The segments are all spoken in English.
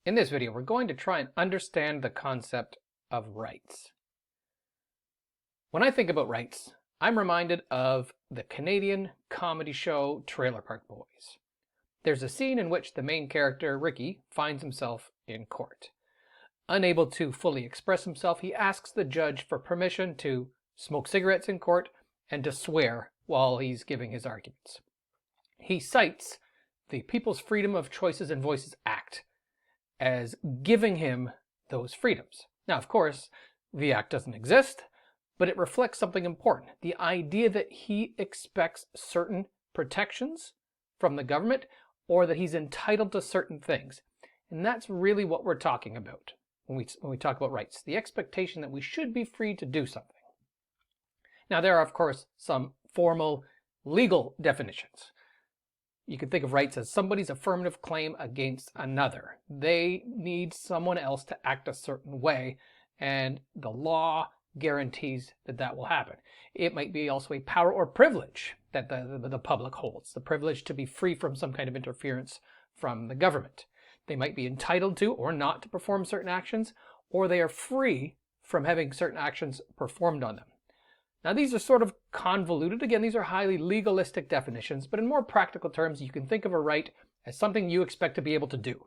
In this video, we're going to try and understand the concept of rights. When I think about rights, I'm reminded of the Canadian comedy show Trailer Park Boys. There's a scene in which the main character, Ricky, finds himself in court. Unable to fully express himself, he asks the judge for permission to smoke cigarettes in court and to swear while he's giving his arguments. He cites the People's Freedom of Choices and Voices Act as giving him those freedoms. Now, of course, the act doesn't exist, but it reflects something important. The idea that he expects certain protections from the government or that he's entitled to certain things. And that's really what we're talking about when we talk about rights. The expectation that we should be free to do something. Now, there are, of course, some formal legal definitions. You can think of rights as somebody's affirmative claim against another. They need someone else to act a certain way, and the law guarantees that that will happen. It might be also a power or privilege that the public holds, the privilege to be free from some kind of interference from the government. They might be entitled to or not to perform certain actions, or they are free from having certain actions performed on them. Now, these are sort of convoluted. Again, these are highly legalistic definitions, but in more practical terms, you can think of a right as something you expect to be able to do.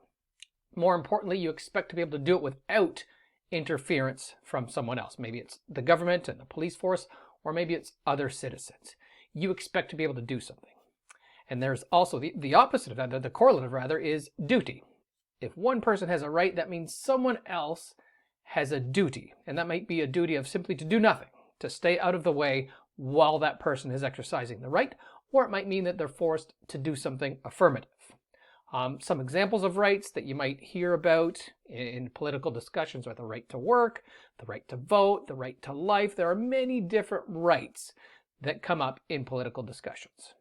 More importantly, you expect to be able to do it without interference from someone else. Maybe it's the government and the police force, or maybe it's other citizens. You expect to be able to do something. And there's also the opposite of that, the correlative rather, is duty. If one person has a right, that means someone else has a duty. And that might be a duty of simply to do nothing, to stay out of the way while that person is exercising the right, or it might mean that they're forced to do something affirmative. Some examples of rights that you might hear about in political discussions are the right to work, the right to vote, the right to life. There are many different rights that come up in political discussions.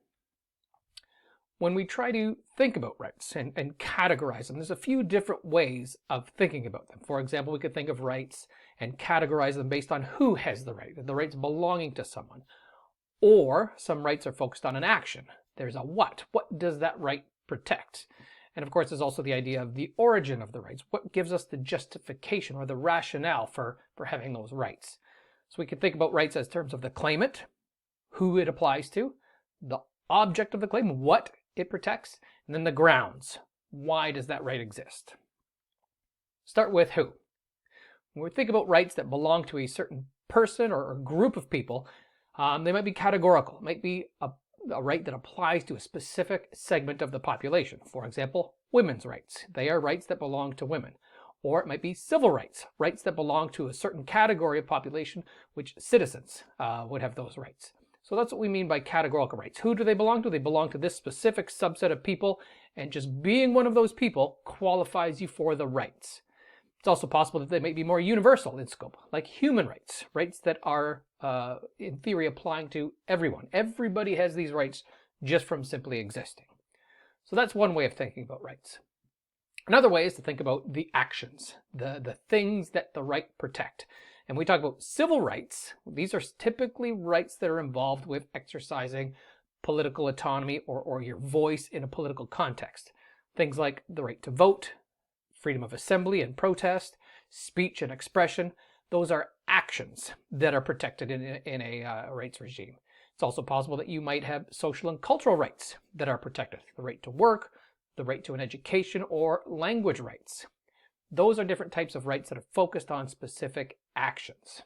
When we try to think about rights and categorize them, there's a few different ways of thinking about them. For example, we could think of rights and categorize them based on who has the right, the rights belonging to someone. Or some rights are focused on an action. There's a what. What does that right protect? And of course, there's also the idea of the origin of the rights. What gives us the justification or the rationale for having those rights? So we could think about rights as terms of the claimant, who it applies to, the object of the claim, what it protects, and then the grounds. Why does that right exist? Start with who. When we think about rights that belong to a certain person or group of people, they might be categorical. It might be a right that applies to a specific segment of the population. For example, women's rights. They are rights that belong to women. Or it might be civil rights, rights that belong to a certain category of population, which citizens would have those rights. So that's what we mean by categorical rights. Who do they belong to? They belong to this specific subset of people, and just being one of those people qualifies you for the rights. It's also possible that they may be more universal in scope, like human rights, rights that are, in theory, applying to everyone. Everybody has these rights just from simply existing. So that's one way of thinking about rights. Another way is to think about the actions, the things that the right protect. And we talk about civil rights. These are typically rights that are involved with exercising political autonomy or your voice in a political context. Things like the right to vote, freedom of assembly and protest, speech and expression. Those are actions that are protected in a rights regime. It's also possible that you might have social and cultural rights that are protected. The right to work, the right to an education, or language rights. Those are different types of rights that are focused on specific actions.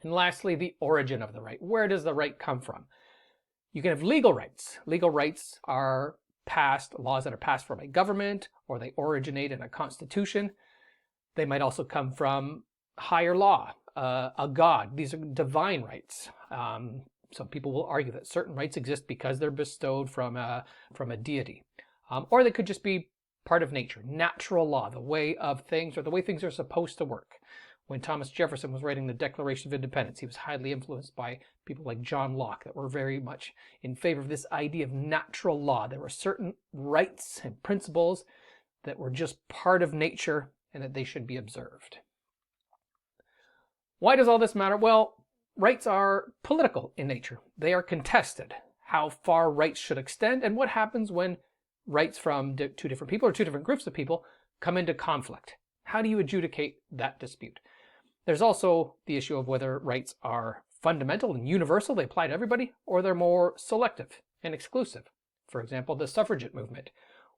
And lastly, the origin of the right. Where does the right come from? You can have legal rights. Legal rights are laws that are passed from a government, or they originate in a constitution. They might also come from higher law, a god. These are divine rights. Some people will argue that certain rights exist because they're bestowed from a deity. Or they could just be part of nature, natural law, the way of things, or the way things are supposed to work. When Thomas Jefferson was writing the Declaration of Independence, he was highly influenced by people like John Locke that were very much in favor of this idea of natural law. There were certain rights and principles that were just part of nature and that they should be observed. Why does all this matter? Well, rights are political in nature. They are contested. How far rights should extend and what happens when rights from two different people or two different groups of people come into conflict? How do you adjudicate that dispute? There's also the issue of whether rights are fundamental and universal, they apply to everybody, or they're more selective and exclusive. For example, the suffragette movement.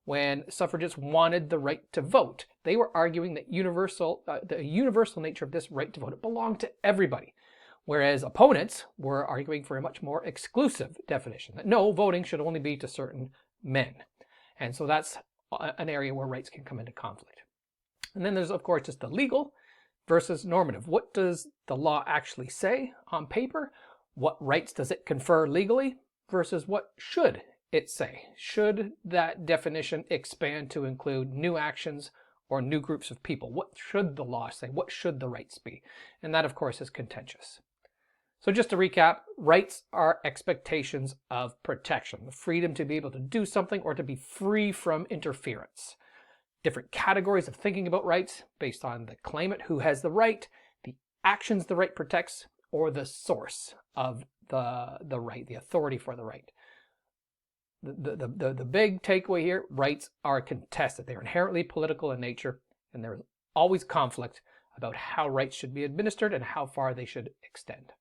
When suffragists wanted the right to vote, they were arguing that the universal nature of this right to vote, it belonged to everybody. Whereas opponents were arguing for a much more exclusive definition, that no, voting should only be to certain men. And so that's an area where rights can come into conflict. And then there's, of course, just the legal versus normative. What does the law actually say on paper? What rights does it confer legally versus what should it say? Should that definition expand to include new actions or new groups of people? What should the law say? What should the rights be? And that, of course, is contentious. So just to recap, rights are expectations of protection, the freedom to be able to do something or to be free from interference. Different categories of thinking about rights based on the claimant who has the right, the actions the right protects, or the source of the right, the authority for the right. The big takeaway here, rights are contested. They're inherently political in nature, and there's always conflict about how rights should be administered and how far they should extend.